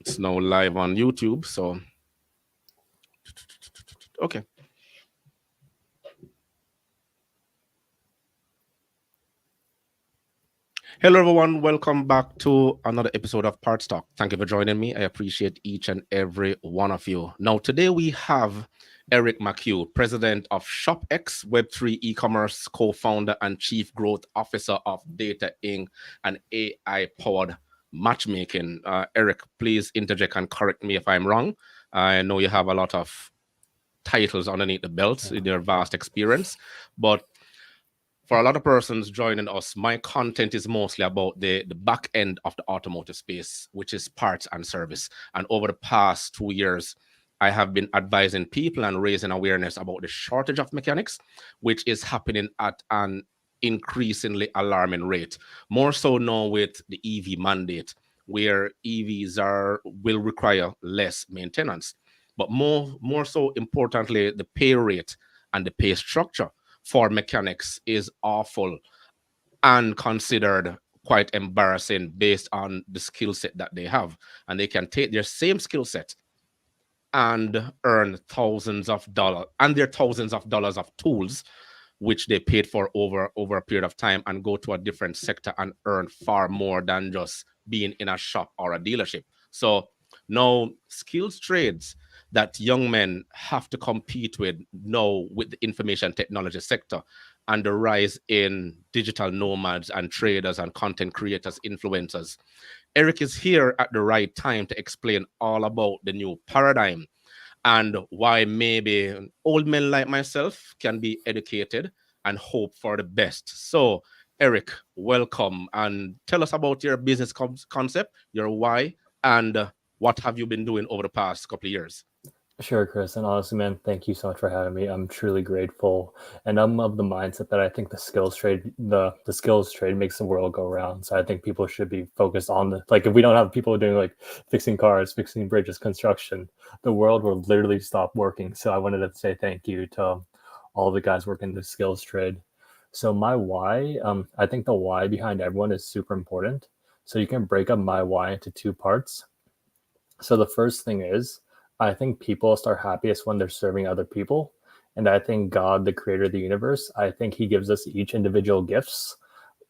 It's now live on YouTube, so okay. Hello, everyone. Welcome back to another episode of Part Talk. Thank you for joining me. I appreciate each and every one of you. Now, today we have Eric McHugh, President of SHOPX, Web3 e-commerce co-founder and Chief Growth Officer of Data Inc. and AI-powered matchmaking. Eric, please interject and correct me if I'm wrong. I know you have a lot of titles underneath the belt in your vast experience, but for a lot of persons joining us, my content is mostly about the back end of the automotive space, which is parts and service. And over the past 2 years, I have been advising people and raising awareness about the shortage of mechanics, which is happening at an increasingly alarming rate. More so now with the EV mandate, where will require less maintenance. But more so importantly, the pay rate and the pay structure for mechanics is awful and considered quite embarrassing based on the skill set that they have. And they can take their same skill set and earn thousands of dollars and their thousands of dollars of tools which they paid for over a period of time and go to a different sector and earn far more than just being in a shop or a dealership. So now skills trades that young men have to compete with now with the information technology sector and the rise in digital nomads and traders and content creators, influencers. Eric is here at the right time to explain all about the new paradigm and why maybe old men like myself can be educated and hope for the best. So, Eric, welcome and tell us about your business concept, your why, and what have you been doing over the past couple of years? Sure, Chris. And honestly, man, thank you so much for having me. I'm truly grateful. And I'm of the mindset that I think the skills trade makes the world go round. So I think people should be focused on like if we don't have people doing like fixing cars, fixing bridges, construction, the world will literally stop working. So I wanted to say thank you to all the guys working the skills trade. So my why, I think the why behind everyone is super important. So you can break up my why into two parts. So the first thing is, I think people start happiest when they're serving other people. And I think God, the creator of the universe, I think he gives us each individual gifts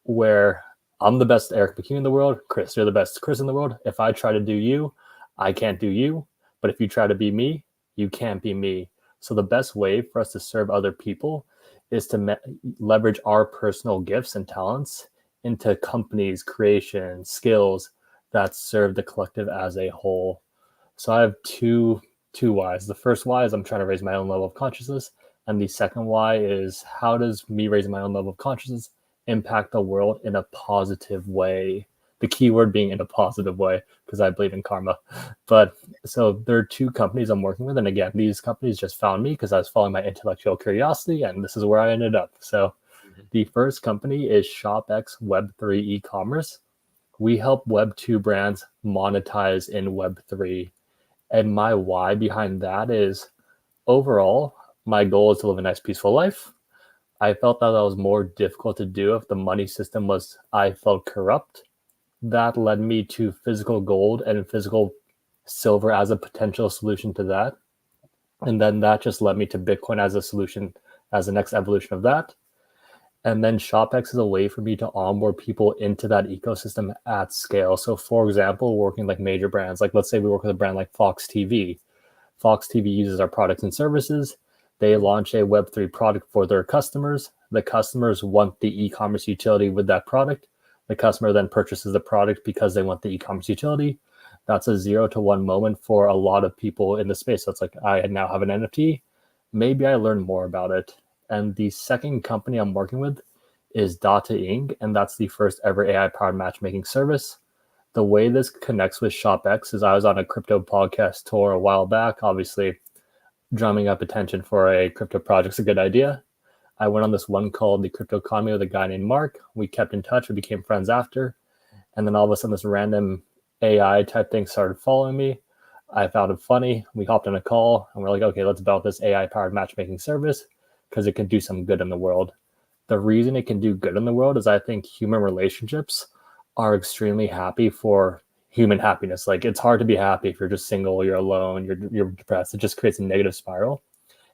where I'm the best Eric McHugh in the world. Chris, you're the best Chris in the world. If I try to do you, I can't do you. But if you try to be me, you can't be me. So the best way for us to serve other people is to leverage our personal gifts and talents into companies, creation, skills that serve the collective as a whole. So I have two whys. The first why is I'm trying to raise my own level of consciousness, and the second why is how does me raising my own level of consciousness impact the world in a positive way? The key word being in a positive way, because I believe in karma. But so there are two companies I'm working with, and again, these companies just found me because I was following my intellectual curiosity, and this is where I ended up. So the first company is ShopX Web3 e-commerce. We help Web2 brands monetize in Web3. And my why behind that is overall, my goal is to live a nice, peaceful life. I felt that was more difficult to do if the money system was, I felt, corrupt. That led me to physical gold and physical silver as a potential solution to that. And then that just led me to Bitcoin as a solution, as the next evolution of that. And then ShopX is a way for me to onboard people into that ecosystem at scale. So for example, working like major brands, like let's say we work with a brand like Fox TV. Fox TV uses our products and services. They launch a Web3 product for their customers. The customers want the e-commerce utility with that product. The customer then purchases the product because they want the e-commerce utility. That's a 0 to 1 moment for a lot of people in the space. So it's like, I now have an NFT. Maybe I learn more about it. And the second company I'm working with is Data Inc., and that's the first ever AI-powered matchmaking service. The way this connects with ShopX is I was on a crypto podcast tour a while back. Obviously, drumming up attention for a crypto project is a good idea. I went on this one called The Crypto Economy with a guy named Mark. We kept in touch. We became friends after. And then all of a sudden, this random AI type thing started following me. I found it funny. We hopped on a call, and we're like, okay, let's build this AI-powered matchmaking service because it can do some good in the world. The reason it can do good in the world is I think human relationships are extremely happy for human happiness. Like it's hard to be happy if you're just single, you're alone, you're depressed. It just creates a negative spiral.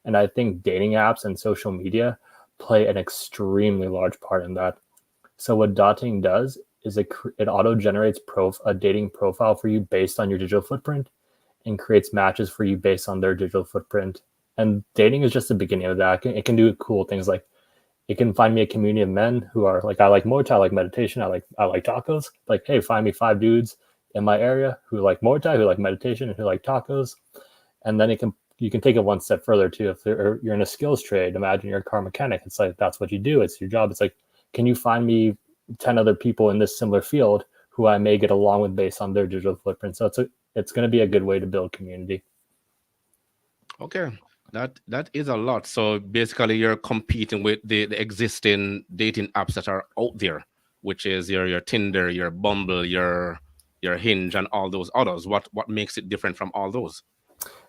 And I think dating apps and social media play an extremely large part in that. So what dating does is it auto generates a dating profile for you based on your digital footprint and creates matches for you based on their digital footprint. And dating is just the beginning of that. It can do cool things like it can find me a community of men who are like, I like Muay Thai, I like meditation, I like tacos. Like, hey, find me 5 dudes in my area who like Muay Thai, who like meditation, and who like tacos. And then you can take it one step further too. If you're in a skills trade, imagine you're a car mechanic. It's like that's what you do. It's your job. It's like, can you find me 10 other people in this similar field who I may get along with based on their digital footprint? So it's going to be a good way to build community. Okay. That is a lot. So basically you're competing with the existing dating apps that are out there, which is your Tinder, your Bumble, your Hinge, and all those others. What makes it different from all those?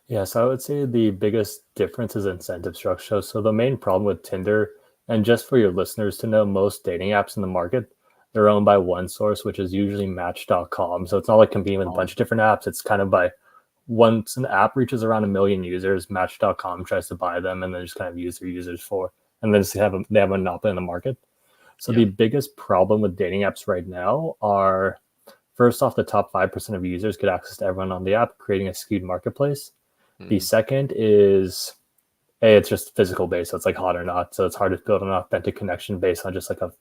Yeah, so I would say the biggest difference is incentive structure. So the main problem with Tinder, and just for your listeners to know, most dating apps in the market, they're owned by one source, which is usually Match.com. So it's not like competing with a bunch of different apps. It's kind of by once an app reaches around 1 million users, Match.com tries to buy them and then just kind of use their users for, and then just they have a monopoly in the market. So the biggest problem with dating apps right now are, first off, the top 5% of users get access to everyone on the app, creating a skewed marketplace. The second is, it's just physical based. So it's like hot or not. So it's hard to build an authentic connection based on just like a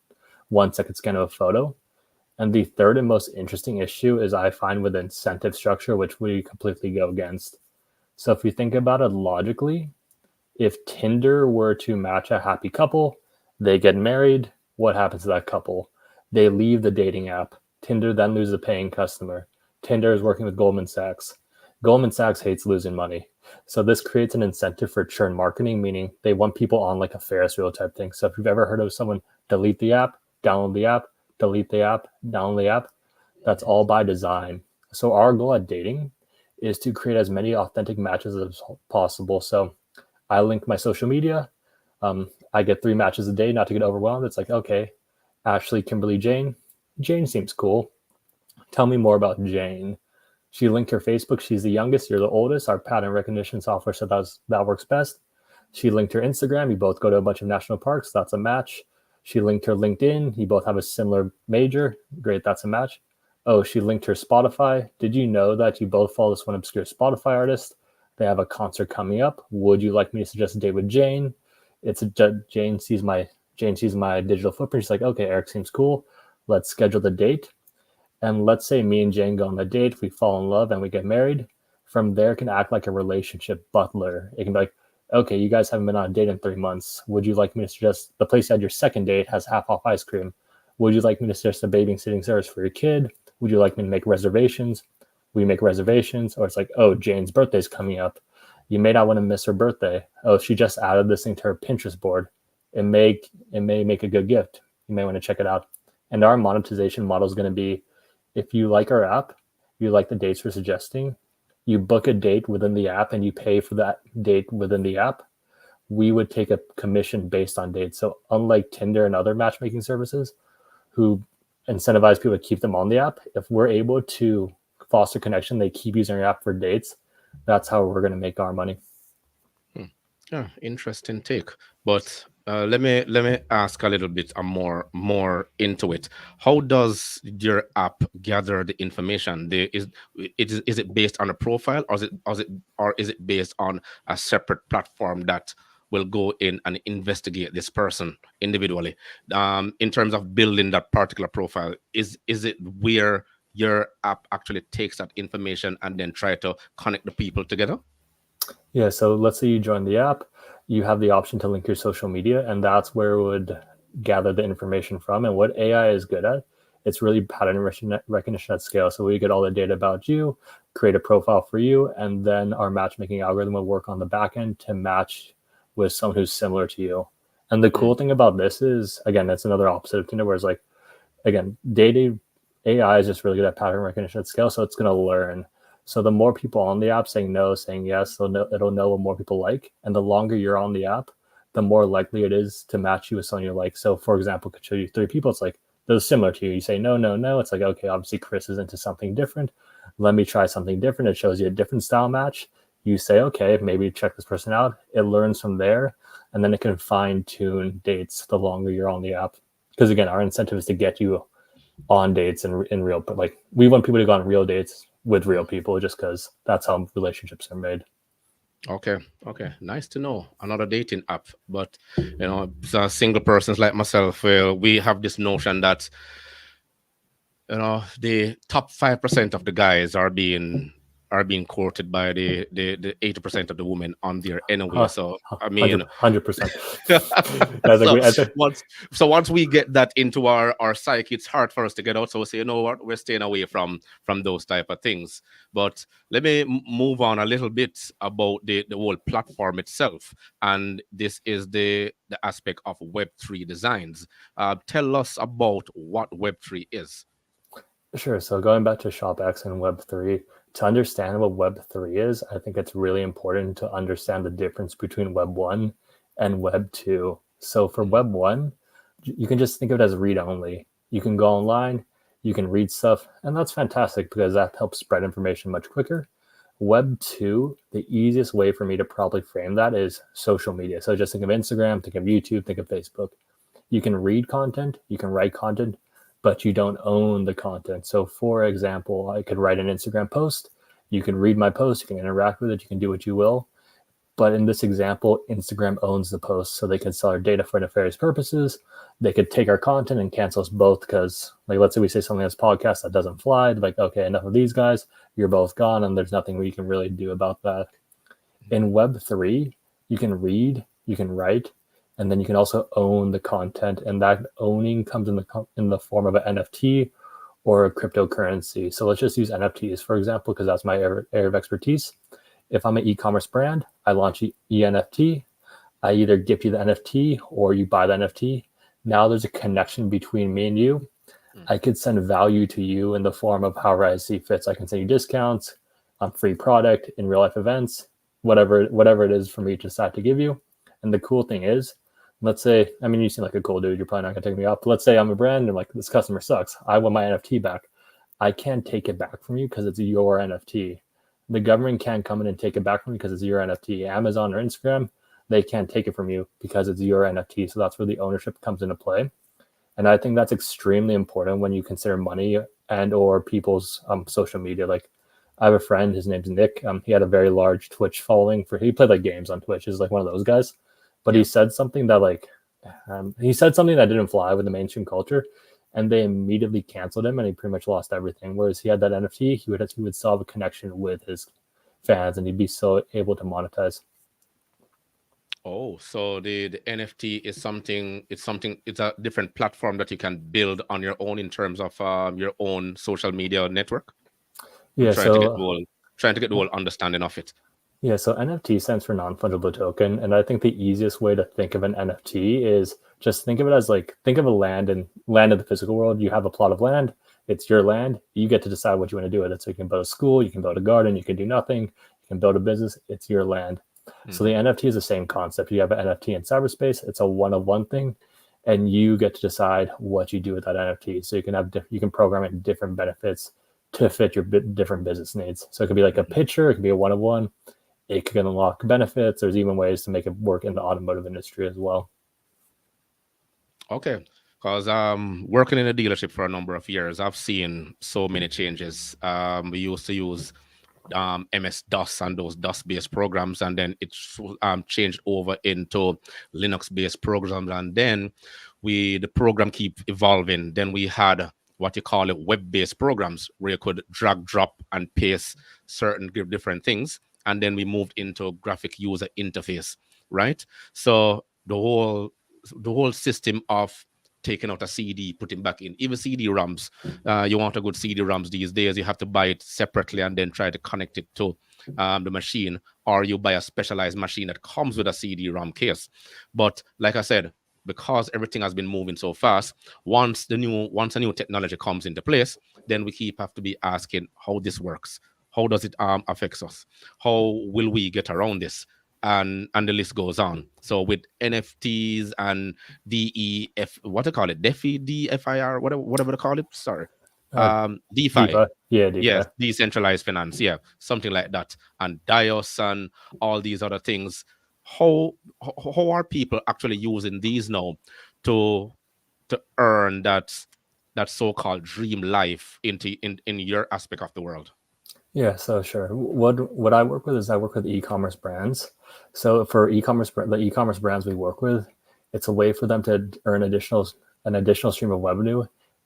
1-second scan of a photo. And the third and most interesting issue is I find with incentive structure, which we completely go against. So if you think about it logically, if Tinder were to match a happy couple, they get married, what happens to that couple? They leave the dating app. Tinder then loses a paying customer. Tinder is working with Goldman Sachs. Goldman Sachs hates losing money. So this creates an incentive for churn marketing, meaning they want people on like a Ferris wheel type thing. So if you've ever heard of someone delete the app, download the app, delete the app, download the app, that's all by design. So our goal at dating is to create as many authentic matches as possible. So I link my social media. I get 3 matches a day, not to get overwhelmed. It's like, okay, Ashley, Kimberly, Jane. Jane seems cool. Tell me more about Jane. She linked her Facebook. She's the youngest. You're the oldest. Our pattern recognition software said that works best. She linked her Instagram. You both go to a bunch of national parks. That's a match. She linked her LinkedIn. You both have a similar major. Great. That's a match. Oh, she linked her Spotify. Did you know that you both follow this one obscure Spotify artist? They have a concert coming up. Would you like me to suggest a date with Jane? Jane sees my digital footprint. She's like, okay, Eric seems cool. Let's schedule the date. And let's say me and Jane go on the date, we fall in love and we get married. From there, it can act like a relationship butler. It can be like, okay, you guys haven't been on a date in 3 months. Would you like me to suggest the place you had your second date has half off ice cream? Would you like me to suggest a babysitting service for your kid? Would you like me to make reservations? We make reservations. Or it's like, oh, Jane's birthday's coming up. You may not want to miss her birthday. Oh, she just added this thing to her Pinterest board. It may make a good gift. You may want to check it out. And our monetization model is going to be, if you like our app, you like the dates we're suggesting, you book a date within the app and you pay for that date within the app, we would take a commission based on dates. So unlike Tinder and other matchmaking services who incentivize people to keep them on the app, if we're able to foster connection, they keep using our app for dates, that's how we're going to make our money. Yeah, interesting take. But let me ask a little bit more into it. How does your app gather the information? Is it based on a profile, or is it based on a separate platform that will go in and investigate this person individually? In terms of building that particular profile, is it where your app actually takes that information and then try to connect the people together? Yeah, so let's say you join the app, you have the option to link your social media, and that's where it would gather the information from. And what AI is good at, it's really pattern recognition at scale. So we get all the data about you, create a profile for you, and then our matchmaking algorithm will work on the back end to match with someone who's similar to you. And the cool thing about this is, again, that's another opposite of Tinder, where it's like, again, data AI is just really good at pattern recognition at scale, so it's going to learn. So the more people on the app saying no, saying yes, it'll know what more people like. And the longer you're on the app, the more likely it is to match you with someone you like. So for example, could show you 3 people. It's like they're similar to you. You say no, no, no. It's like, okay, obviously Chris is into something different. Let me try something different. It shows you a different style match. You say, okay, maybe check this person out. It learns from there, and then it can fine tune dates the longer you're on the app. Because again, our incentive is to get you on dates in real, but like we want people to go on real dates with real people, just because that's how relationships are made. Okay, nice to know. Another dating app, but so single persons like myself, we have this notion that the top 5% of the guys are being courted by the 80% of the women on there anyway. So I mean, 100%. Once we get that into our psyche, it's hard for us to get out. So we say, you know what, we're staying away from those type of things. But let me move on a little bit about the whole platform itself, and this is the aspect of Web3 designs. Tell us about what Web3 is. Sure. So going back to ShopX and Web3, to understand what Web3 is, I think it's really important to understand the difference between Web 1 and Web 2. So for Web 1, you can just think of it as read only. You can go online, you can read stuff, and that's fantastic because that helps spread information much quicker. Web 2, the easiest way for me to probably frame that is social media. So just think of Instagram, think of YouTube, think of Facebook. You can read content, you can write content, but you don't own the content. So for example, I could write an Instagram post, you can read my post, you can interact with it, you can do what you will. But in this example, Instagram owns the post, so they can sell our data for nefarious purposes. They could take our content and cancel us both because, like, let's say we say something on this podcast that doesn't fly. Like, okay, enough of these guys, you're both gone, and there's nothing we can really do about that. In Web3, you can read, you can write, and then you can also own the content, and that owning comes in the form of an NFT or a cryptocurrency. So let's just use NFTs, for example, because that's my area of expertise. If I'm an e-commerce brand, I launch ENFT. I either gift you the NFT or you buy the NFT. Now there's a connection between me and you. I could send value to you in the form of however I see fits. I can send you discounts on free product in real life events, whatever it is for me to decide to give you. And the cool thing is, let's say, I mean, you seem like a cool dude. You're probably not going to take me up. But let's say I'm a brand and I'm like, this customer sucks. I want my NFT back. I can't take it back from you because it's your NFT. The government can't come in and take it back from you because it's your NFT. Amazon or Instagram, they can't take it from you because it's your NFT. So that's where the ownership comes into play. And I think that's extremely important when you consider money and or people's social media. Like, I have a friend, his name's Nick. He had a very large Twitch following. He played like games on Twitch. He's like one of those guys. But he said something that didn't fly with the mainstream culture, and they immediately canceled him, and he pretty much lost everything. Whereas he had that NFT, he would still have a connection with his fans, and he'd be so able to monetize. Oh, so the NFT is something. It's a different platform that you can build on your own in terms of your own social media network. Yeah, trying to get the whole understanding of it. Yeah, so NFT stands for non-fungible token, and I think the easiest way to think of an NFT is just think of it as think of a land in the physical world. You have a plot of land, it's your land, you get to decide what you want to do with it. So you can build a school, you can build a garden, you can do nothing, you can build a business, it's your land. So the NFT is the same concept. You have an NFT in cyberspace, it's a one-of-one thing, and you get to decide what you do with that NFT. So you can program it different benefits to fit your different business needs. So it could be like a picture, it could be a one-of-one. It can unlock benefits. There's even ways to make it work in the automotive industry as well. Okay, because working in a dealership for a number of years, I've seen so many changes. We used to use MS-DOS and those DOS-based programs, and then it changed over into Linux-based programs, and then the program keep evolving. Then we had what you call it web-based programs, where you could drag, drop, and paste certain different things. And then we moved into graphic user interface, right? So the whole system of taking out a CD, putting back in, even CD-ROMs. You want a good CD-ROMs these days, you have to buy it separately and then try to connect it to the machine, or you buy a specialized machine that comes with a CD-ROM case. But like I said, because everything has been moving so fast, once a new technology comes into place, then we have to be asking how this works. How does it affect us? How will we get around this? and the list goes on. So with NFTs and DEF, what do you call it? DeFi, DFIR, whatever they call it. Sorry. Uh, DeFi. Diva, yeah, Yes, Diva. decentralized finance. Yeah, something like that. And Dios and all these other things. How are people actually using these now to earn that so-called dream life in your aspect of the world? Yeah, so sure. What I work with is I work with e-commerce brands. So for the e-commerce brands we work with, it's a way for them to earn an additional stream of revenue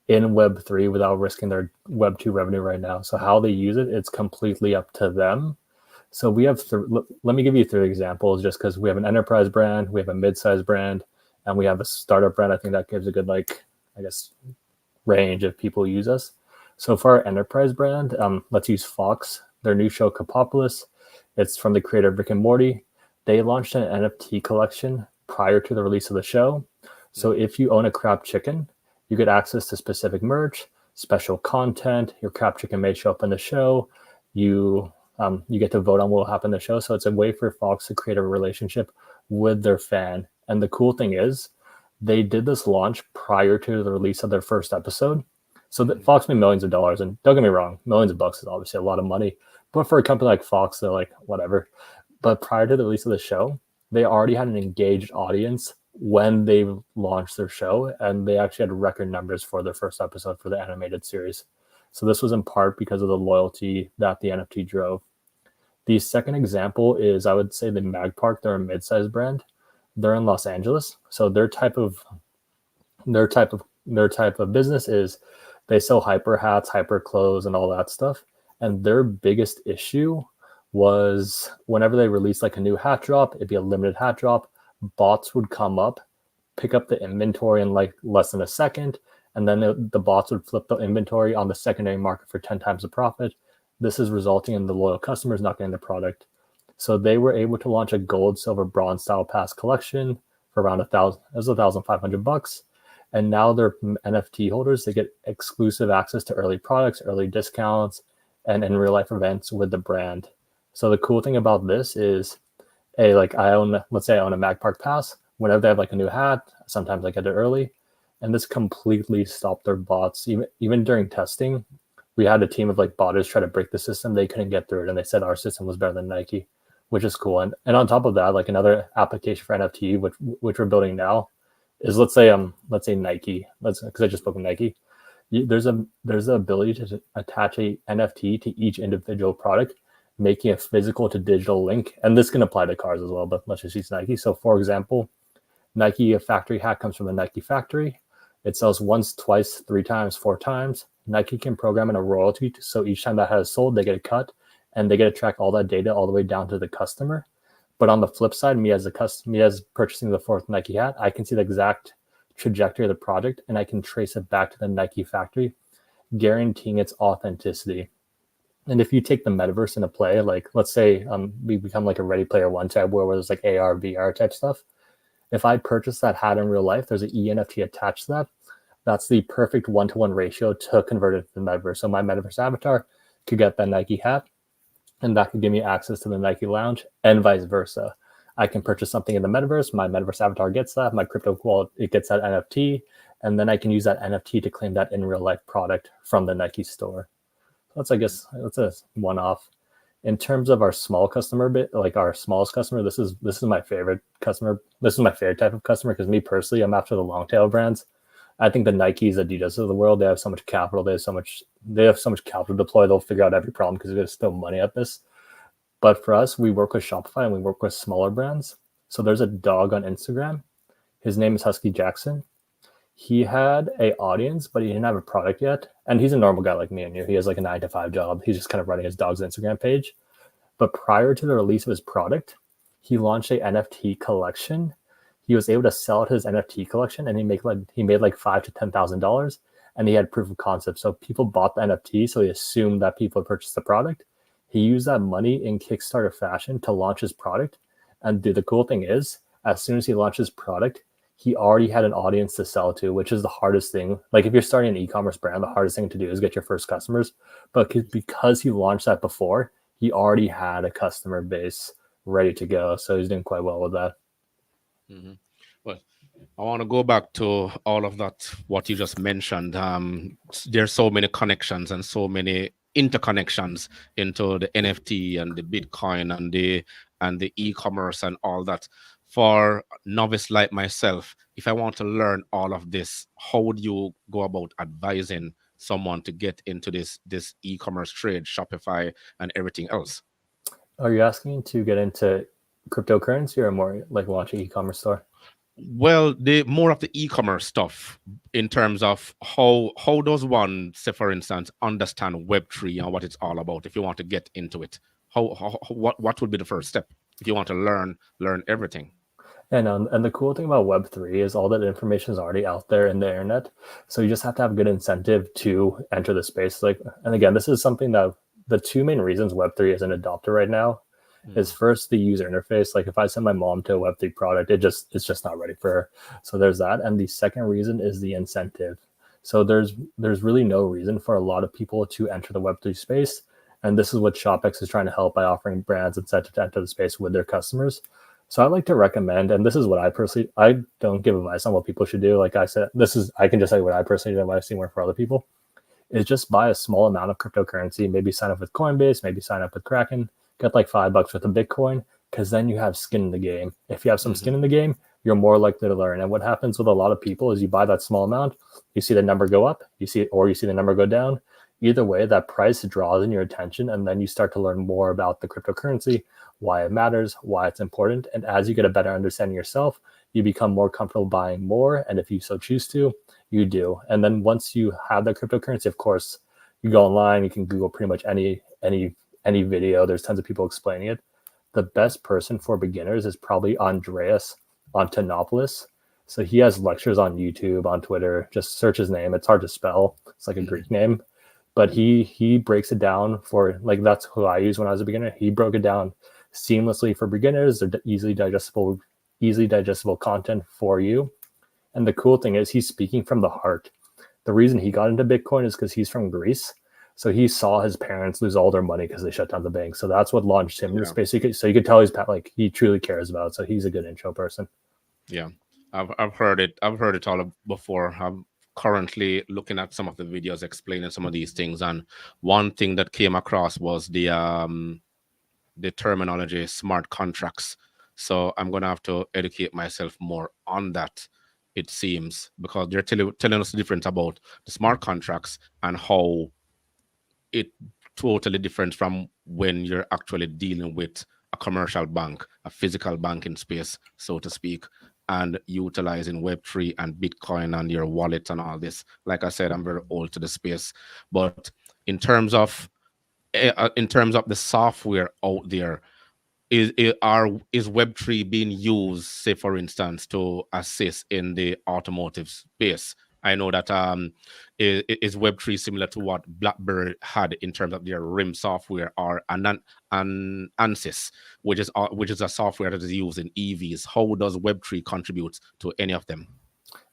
in Web3 without risking their Web2 revenue right now. So how they use it, it's completely up to them. So we have let me give you three examples, just because we have an enterprise brand, we have a mid-sized brand, and we have a startup brand. I think that gives a good, like, I guess, range of people use us. So for our enterprise brand, let's use Fox. Their new show, Capopolis, it's from the creator of Rick and Morty. They launched an NFT collection prior to the release of the show. So if you own a crab chicken, you get access to specific merch, special content. Your crab chicken may show up in the show. You get to vote on what will happen in the show. So it's a way for Fox to create a relationship with their fan. And the cool thing is, they did this launch prior to the release of their first episode. So that Fox made millions of dollars, and don't get me wrong, millions of bucks is obviously a lot of money. But for a company like Fox, they're like, whatever. But prior to the release of the show, they already had an engaged audience when they launched their show, and they actually had record numbers for their first episode for the animated series. So this was in part because of the loyalty that the NFT drove. The second example is, I would say, the Mag Park. They're a mid-sized brand. They're in Los Angeles. So their type of business is they sell hyper hats, hyper clothes, and all that stuff. And their biggest issue was whenever they released like a new hat drop, it'd be a limited hat drop. Bots would come up, pick up the inventory in like less than a second, and then the bots would flip the inventory on the secondary market for 10 times the profit. This is resulting in the loyal customers not getting the product. So they were able to launch a gold, silver, bronze style pass collection for around $1,500. And now their NFT holders, they get exclusive access to early products, early discounts, and in real life events with the brand. So the cool thing about this is, let's say I own a Mag Park pass. Whenever they have like a new hat, sometimes I get it early. And this completely stopped their bots. Even during testing, we had a team of like botters try to break the system. They couldn't get through it, and they said our system was better than Nike, which is cool. And on top of that, like another application for NFT, which we're building now, is let's say Nike. Because I just spoke of Nike. There's the ability to attach a NFT to each individual product, making a physical to digital link. And this can apply to cars as well, but let's just use Nike. So for example, Nike, a factory hat comes from the Nike factory. It sells once, twice, 3 times, 4 times. Nike can program in a royalty, so each time that hat is sold, they get a cut, and they get to track all that data all the way down to the customer. But on the flip side, me as purchasing the 4th Nike hat, I can see the exact trajectory of the project, and I can trace it back to the Nike factory, guaranteeing its authenticity. And if you take the metaverse into play, like let's say we become like a Ready Player One type where there's like AR, VR type stuff. If I purchase that hat in real life, there's an ENFT attached to that. That's the perfect 1-to-1 ratio to convert it to the metaverse. So my metaverse avatar could get that Nike hat, and that could give me access to the Nike lounge, and vice versa. I can purchase something in the metaverse. My metaverse avatar gets that. My crypto wallet, it gets that NFT, and then I can use that NFT to claim that in real life product from the Nike store. That's, I guess, that's a one-off. In terms of our small customer bit, like our smallest customer, this is my favorite customer. This is my favorite type of customer, because me personally, I'm after the long tail brands. I think the Nikes, Adidas of the world, they have so much capital. They have so much capital to deploy. They'll figure out every problem because there's still money at this. But for us, we work with Shopify and we work with smaller brands. So there's a dog on Instagram. His name is Husky Jackson. He had an audience, but he didn't have a product yet. And he's a normal guy like me and you. He has like a 9-to-5 job. He's just kind of running his dog's Instagram page. But prior to the release of his product, he launched a NFT collection. He was able to sell out his NFT collection, and he made like $5,000 to $10,000, and he had proof of concept. So people bought the NFT, so he assumed that people had purchased the product. He used that money in Kickstarter fashion to launch his product. And the cool thing is, as soon as he launched his product, he already had an audience to sell to, which is the hardest thing. Like if you're starting an e-commerce brand, the hardest thing to do is get your first customers. But because he launched that before, he already had a customer base ready to go. So he's doing quite well with that. Hmm. Well, I want to go back to all of that, what you just mentioned. There's so many connections and so many interconnections into the NFT and the Bitcoin and the e-commerce and all that. For novice like myself, if I want to learn all of this, how would you go about advising someone to get into this e-commerce trade, Shopify and everything else? Are you asking to get into cryptocurrency or more like launch an e-commerce store? Well, the more of the e-commerce stuff in terms of how does one, say for instance, understand Web3 and what it's all about if you want to get into it? What would be the first step if you want to learn everything? And the cool thing about Web3 is all that information is already out there in the internet. So you just have to have good incentive to enter the space. Like, and again, this is something that the two main reasons Web3 isn't adopted right now is first the user interface. Like if I send my mom to a Web3 product, it's just not ready for her. So there's that. And the second reason is the incentive. So there's really no reason for a lot of people to enter the Web3 space. And this is what ShopX is trying to help by offering brands incentive to enter the space with their customers. So I like to recommend, and this is what I don't give advice on what people should do. Like I said, I can just say what I personally do, what I've seen work for other people, is just buy a small amount of cryptocurrency, maybe sign up with Coinbase, maybe sign up with Kraken, get like $5 worth of Bitcoin, because then you have skin in the game. If you have some skin in the game, you're more likely to learn. And what happens with a lot of people is you buy that small amount, you see the number go up, you see the number go down. Either way, that price draws in your attention, and then you start to learn more about the cryptocurrency, why it matters, why it's important. And as you get a better understanding yourself, you become more comfortable buying more. And if you so choose to, you do. And then once you have that cryptocurrency, of course, you go online, you can Google pretty much any video. There's tons of people explaining it. The best person for beginners is probably Andreas Antonopoulos. So he has lectures on YouTube, on Twitter. Just search his name. It's hard to spell. It's like a Greek name. But he breaks it down for, like, that's who I used when I was a beginner. He broke it down seamlessly for beginners. They're easily digestible content for you. And the cool thing is he's speaking from the heart. The reason he got into Bitcoin is because he's from Greece. So he saw his parents lose all their money because they shut down the bank. So that's what launched him in the space. So you could tell he truly cares about it. So he's a good intro person. Yeah, I've heard it. I've heard it all before. I'm currently looking at some of the videos explaining some of these things, and one thing that came across was the terminology smart contracts. So I'm gonna have to educate myself more on that. It seems because they're telling us the difference about the smart contracts and how it totally different from when you're actually dealing with a commercial bank, a physical banking space, so to speak, and utilizing Web3 and Bitcoin and your wallet and all this. Like I said, I'm very old to the space, but in terms of the software out there, is Web3 being used, say for instance, to assist in the automotive space? I know that is Web3 similar to what BlackBerry had in terms of their RIM software, or an ANSYS, which is a software that is used in EVs. How does Web3 contribute to any of them?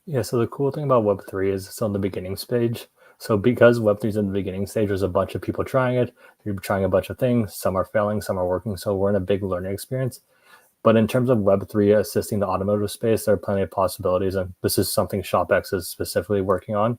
Yeah, so the cool thing about Web3 is it's on the beginning stage. So because Web3 is in the beginning stage, there's a bunch of people trying it. They're trying a bunch of things. Some are failing, some are working. So we're in a big learning experience. But in terms of Web3 assisting the automotive space, there are plenty of possibilities. And this is something ShopX is specifically working on.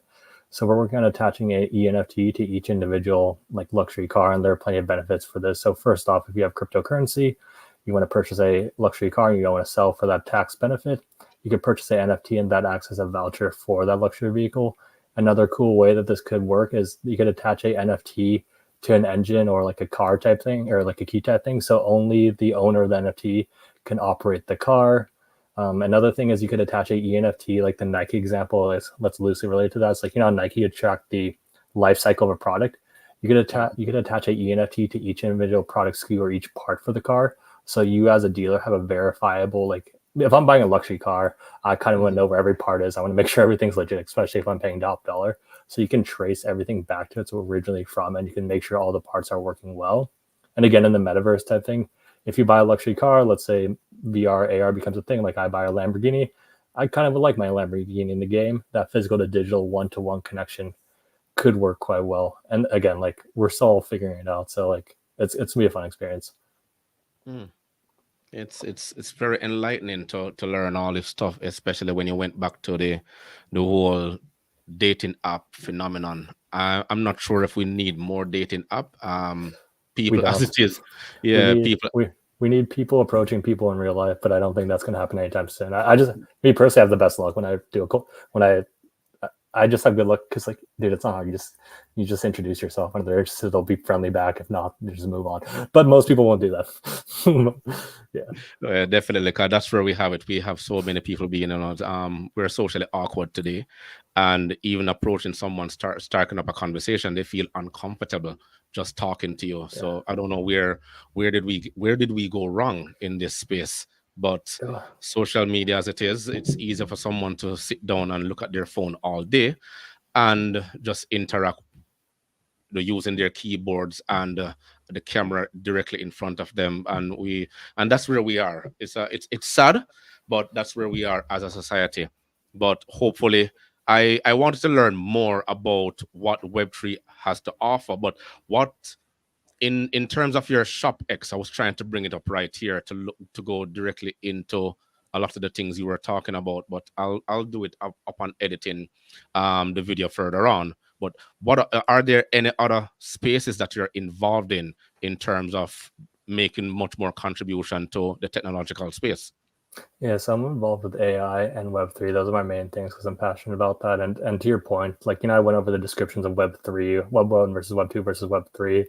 So we're working on attaching a ENFT to each individual like luxury car, and there are plenty of benefits for this. So first off, if you have cryptocurrency, you want to purchase a luxury car and you don't want to sell for that tax benefit, you can purchase an NFT and that acts as a voucher for that luxury vehicle. Another cool way that this could work is you could attach a NFT to an engine or like a car type thing or like a key type thing. So only the owner of the NFT can operate the car. Another thing is you could attach a ENFT, like the Nike example is let's loosely relate to that. It's like, Nike could track the life cycle of a product. You could attach a ENFT to each individual product SKU or each part for the car. So you as a dealer have a verifiable, like if I'm buying a luxury car, I kind of want to know where every part is. I want to make sure everything's legit, especially if I'm paying top dollar. So you can trace everything back to its originally from, and you can make sure all the parts are working well. And again, in the metaverse type thing, if you buy a luxury car, let's say VR, AR becomes a thing, like I buy a Lamborghini, I kind of would like my Lamborghini in the game. That physical to digital one-to-one connection could work quite well. And again, like we're still figuring it out. So like it's gonna be a fun experience. It's very enlightening to learn all this stuff, especially when you went back to the whole dating app phenomenon. I'm not sure if we need more dating app We people as don't. it is. We Yeah, need people. we need people approaching people in real life, but I don't think that's going to happen anytime soon. I just me personally have the best luck when I do a when I just have good luck because, like, dude, it's not hard. You just introduce yourself, and they're interested, they'll be friendly back. If not, you just move on. But most people won't do that. Yeah, Definitely, because that's where we have it. We have so many people being in us. We're socially awkward today, and even approaching someone, starting up a conversation, they feel uncomfortable just talking to you. yeah. So I don't know where did we go wrong in this space? But social media, as it is, it's easier for someone to sit down and look at their phone all day and just interact using their keyboards and the camera directly in front of them, and that's where we are. It's sad, but that's where we are as a society. But hopefully, I wanted to learn more about what Web3 has to offer, but what in terms of your shop X, I was trying to bring it up right here to go directly into a lot of the things you were talking about, but I'll do it upon editing the video further on. But what are there any other spaces that you're involved in terms of making much more contribution to the technological space? Yeah, so I'm involved with AI and Web3. Those are my main things because I'm passionate about that. And to your point, like, I went over the descriptions of Web3, Web1 versus Web2 versus Web3.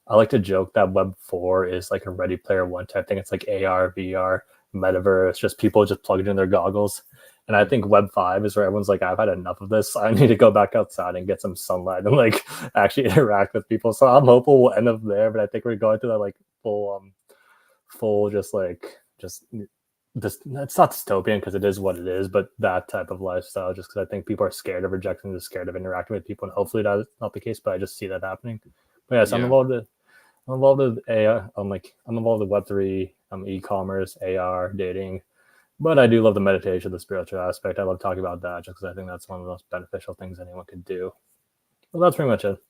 I like to joke that Web4 is like a Ready Player One type thing. It's like AR, VR, metaverse, just people just plugged in their goggles. And I think Web5 is where everyone's like, I've had enough of this. I need to go back outside and get some sunlight and like actually interact with people. So I'm hopeful we'll end up there, but I think we're going through that like full just this, it's not dystopian because it is what it is, but that type of lifestyle, just because I think people are scared of rejection, they're scared of interacting with people, and hopefully that's not the case, but I just see that happening. But yes, Yeah. I'm involved with AI. I'm involved with Web3, e-commerce, AR, dating, but I do love the meditation, the spiritual aspect. I love talking about that just because I think that's one of the most beneficial things anyone could do. Well, that's pretty much it.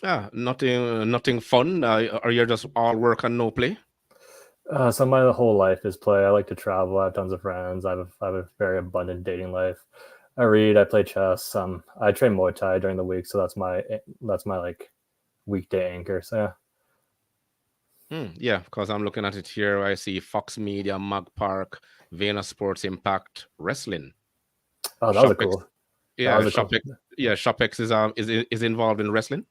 Yeah, nothing fun. Or you're just all work and no play? So my whole life is play. I like to travel. I have tons of friends. I have a very abundant dating life. I read. I play chess. I train Muay Thai during the week, so that's my like weekday anchor. So yeah. Yeah, because I'm looking at it here. I see Fox Media, Mag Park, Vena Sports Impact, Wrestling, Oh, that was a ShopX. cool. That Yeah, was a cool. ShopX. Yeah, ShopX is involved in wrestling.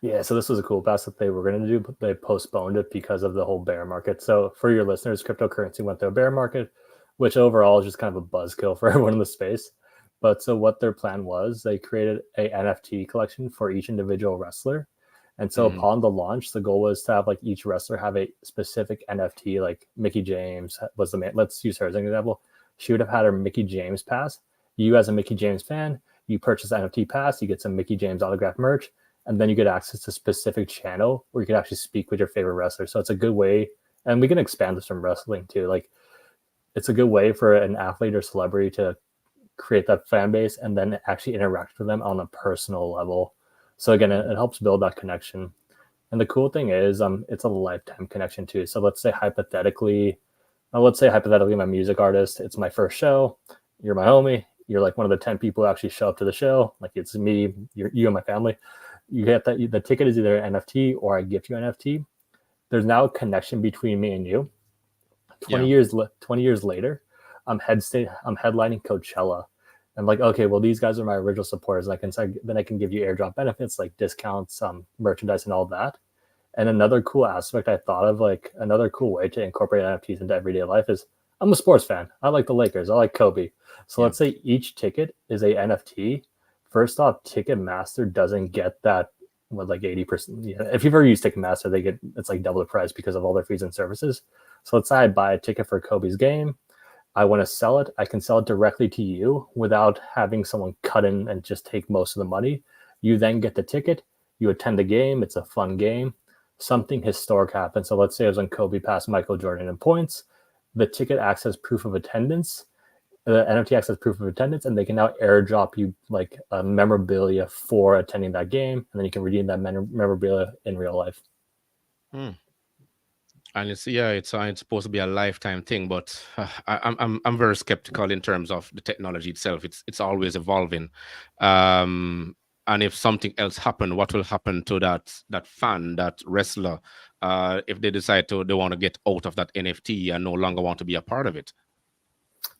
Yeah, so this was a cool pass that they were going to do, but they postponed it because of the whole bear market. So for your listeners, cryptocurrency went through a bear market, which overall is just kind of a buzzkill for everyone in the space. But so what their plan was, they created a NFT collection for each individual wrestler. And so Hmm. upon the launch, the goal was to have like each wrestler have a specific NFT, like Mickey James was the man. Let's use her as an example. She would have had her Mickey James pass. You as a Mickey James fan, you purchase the NFT pass, you get some Mickey James autograph merch, and then you get access to a specific channel where you can actually speak with your favorite wrestler. So it's a good way, and we can expand this from wrestling too. Like, it's a good way for an athlete or celebrity to create that fan base and then actually interact with them on a personal level. So again, it helps build that connection. And the cool thing is, it's a lifetime connection too. So let's say hypothetically, I'm a music artist. It's my first show. You're my homie. You're like one of the 10 people who actually show up to the show. Like, it's me, you and my family. You get that the ticket is either an NFT or I gift you an NFT. There's now a connection between me and you. 20 Yeah. years 20 years later, I'm headlining Coachella. And like, okay, well, these guys are my original supporters. And then I can give you airdrop benefits like discounts, merchandise, and all that. And another cool aspect I thought of, like another cool way to incorporate NFTs into everyday life, is I'm a sports fan. I like the Lakers. I like Kobe. So Yeah. let's say each ticket is a NFT. First off, Ticketmaster doesn't get that with like 80%. Yeah, if you've ever used Ticketmaster, it's like double the price because of all their fees and services. So let's say I buy a ticket for Kobe's game. I want to sell it. I can sell it directly to you without having someone cut in and just take most of the money. You then get the ticket. You attend the game. It's a fun game. Something historic happened. So let's say it was when Kobe passed Michael Jordan in points. The ticket acts as proof of attendance. The NFT acts as proof of attendance, and they can now airdrop you like a memorabilia for attending that game, and then you can redeem that memorabilia in real life. Hmm. And it's supposed to be a lifetime thing, but I'm very skeptical in terms of the technology itself. It's always evolving, um, and if something else happened, what will happen to that fan, that wrestler, if they decide they want to get out of that NFT and no longer want to be a part of it?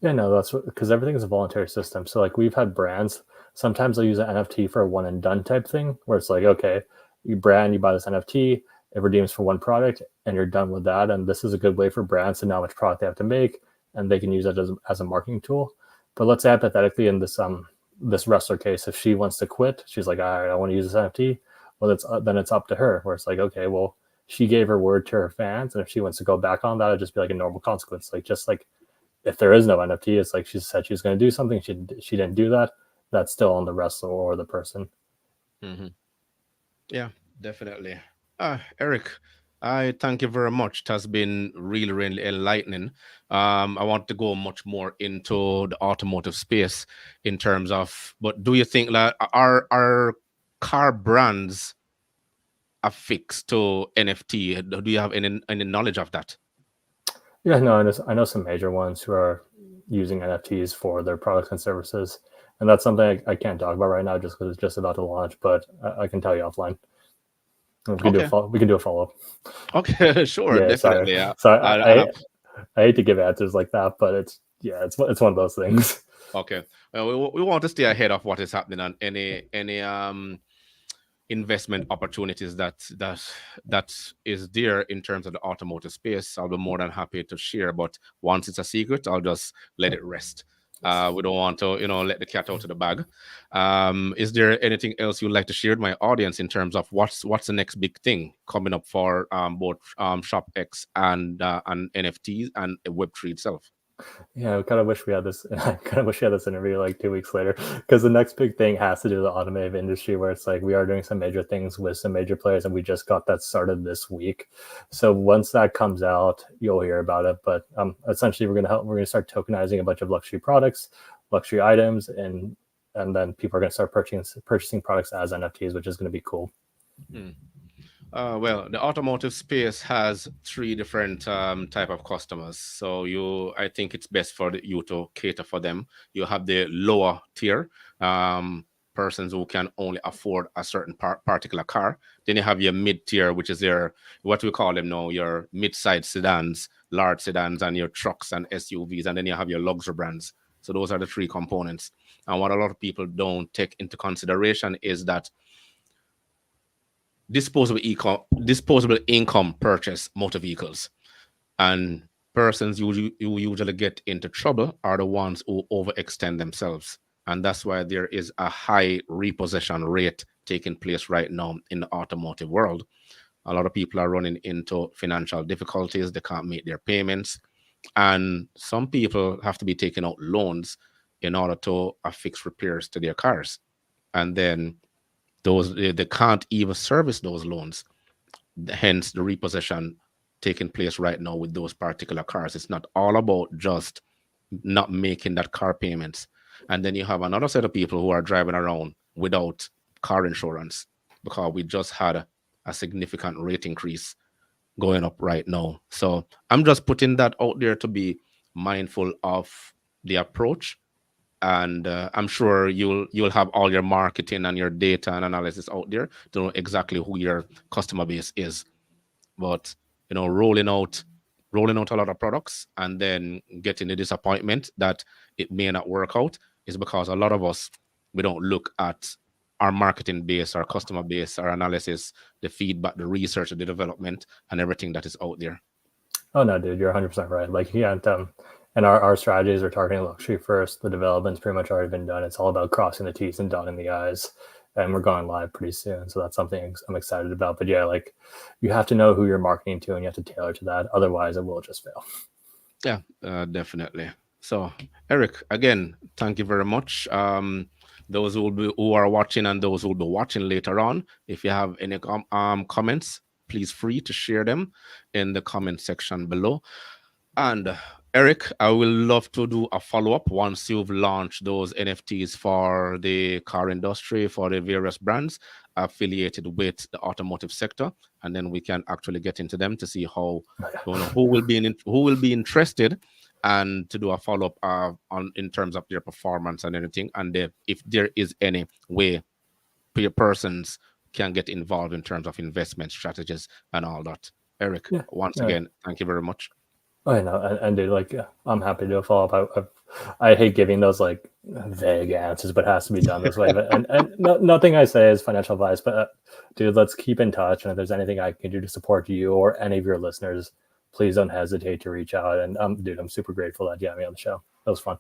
Yeah, no, that's because everything is a voluntary system. So like we've had brands. Sometimes they'll use an NFT for a one and done type thing, where it's like, okay, you brand, you buy this NFT, it redeems for one product, and you're done with that. And this is a good way for brands to know how much product they have to make, and they can use that as a marketing tool. But let's say hypothetically in this wrestler case, if she wants to quit, she's like, all right, I want to use this NFT. Well, then it's up to her. Where it's like, okay, well, she gave her word to her fans, and if she wants to go back on that, it'd just be like a normal consequence. Like just like if there is no NFT, it's like she said she was going to do something, she didn't do that. That's still on the wrestler or the person. Hmm. Yeah, definitely. Eric, I thank you very much. It has been really, really enlightening. I want to go much more into the automotive space in terms of, but do you think that our car brands affixed to NFT? Do you have any knowledge of that? Yeah, no, I know some major ones who are using NFTs for their products and services, and that's something I can't talk about right now just because it's just about to launch. But I can tell you offline. Okay. We can do a follow up. Okay, sure, Yeah, sorry. definitely. Yeah. So And I hate to give answers like that, but it's one of those things. okay. Well, we want to stay ahead of what is happening on any investment opportunities that is there in terms of the automotive space. I'll be more than happy to share, but once it's a secret, I'll just let it rest. We don't want to, let the cat out of the bag. Is there anything else you'd like to share with my audience in terms of what's the next big thing coming up for both ShopX and NFTs and Web3 itself? Yeah, I kind of wish we had this. I kind of wish we had this interview like 2 weeks later, because the next big thing has to do with the automotive industry, where it's like we are doing some major things with some major players, and we just got that started this week. So once that comes out, you'll hear about it. But essentially, we're gonna start tokenizing a bunch of luxury products, luxury items, and then people are gonna start purchasing products as NFTs, which is gonna be cool. Hmm. Well, the automotive space has three different type of customers. So I think it's best for you to cater for them. You have the lower tier, persons who can only afford a certain particular car. Then you have your mid tier, which is what we call them now, your mid-size sedans, large sedans, and your trucks and SUVs. And then you have your luxury brands. So those are the three components. And what a lot of people don't take into consideration is that disposable income purchase motor vehicles, and persons who usually get into trouble are the ones who overextend themselves, and that's why there is a high repossession rate taking place right now in the automotive world. A lot of people are running into financial difficulties, they can't make their payments, and some people have to be taking out loans in order to affix repairs to their cars, and then they can't even service those loans, hence the repossession taking place right now with those particular cars. It's not all about just not making that car payments. And then you have another set of people who are driving around without car insurance, because we just had a significant rate increase going up right now. So I'm just putting that out there to be mindful of the approach. And I'm sure you'll have all your marketing and your data and analysis out there to know exactly who your customer base is. But rolling out a lot of products and then getting the disappointment that it may not work out is because a lot of us, we don't look at our marketing base, our customer base, our analysis, the feedback, the research, the development, and everything that is out there. Oh no, dude, you're 100% right. Like yeah, and our strategies are targeting luxury first. The development's pretty much already been done. It's all about crossing the T's and dotting the I's, and we're going live pretty soon. So that's something I'm excited about. But yeah, like you have to know who you're marketing to, and you have to tailor to that. Otherwise, it will just fail. Yeah, definitely. So, Eric, again, thank you very much. Those who are watching and those who will be watching later on, if you have any comments, please free to share them in the comment section below. And Eric, I will love to do a follow-up once you've launched those NFTs for the car industry, for the various brands affiliated with the automotive sector, and then we can actually get into them to see how, who will be interested, and to do a follow-up on in terms of their performance and anything, and if there is any way persons can get involved in terms of investment strategies and all that. Eric, once again, thank you very much. I know, and dude, like, I'm happy to follow up. I hate giving those like vague answers, but it has to be done this way. And nothing I say is financial advice, but dude, let's keep in touch. And if there's anything I can do to support you or any of your listeners, please don't hesitate to reach out. And dude, I'm super grateful that you had me on the show. That was fun.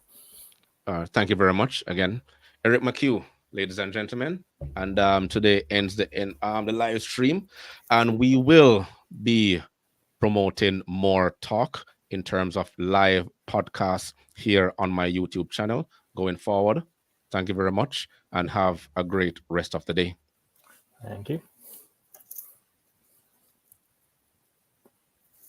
Thank you very much again, Eric McHugh, ladies and gentlemen. And today ends the live stream, and we will be promoting more talk in terms of live podcasts here on my YouTube channel going forward. Thank you very much, and have a great rest of the day. Thank you.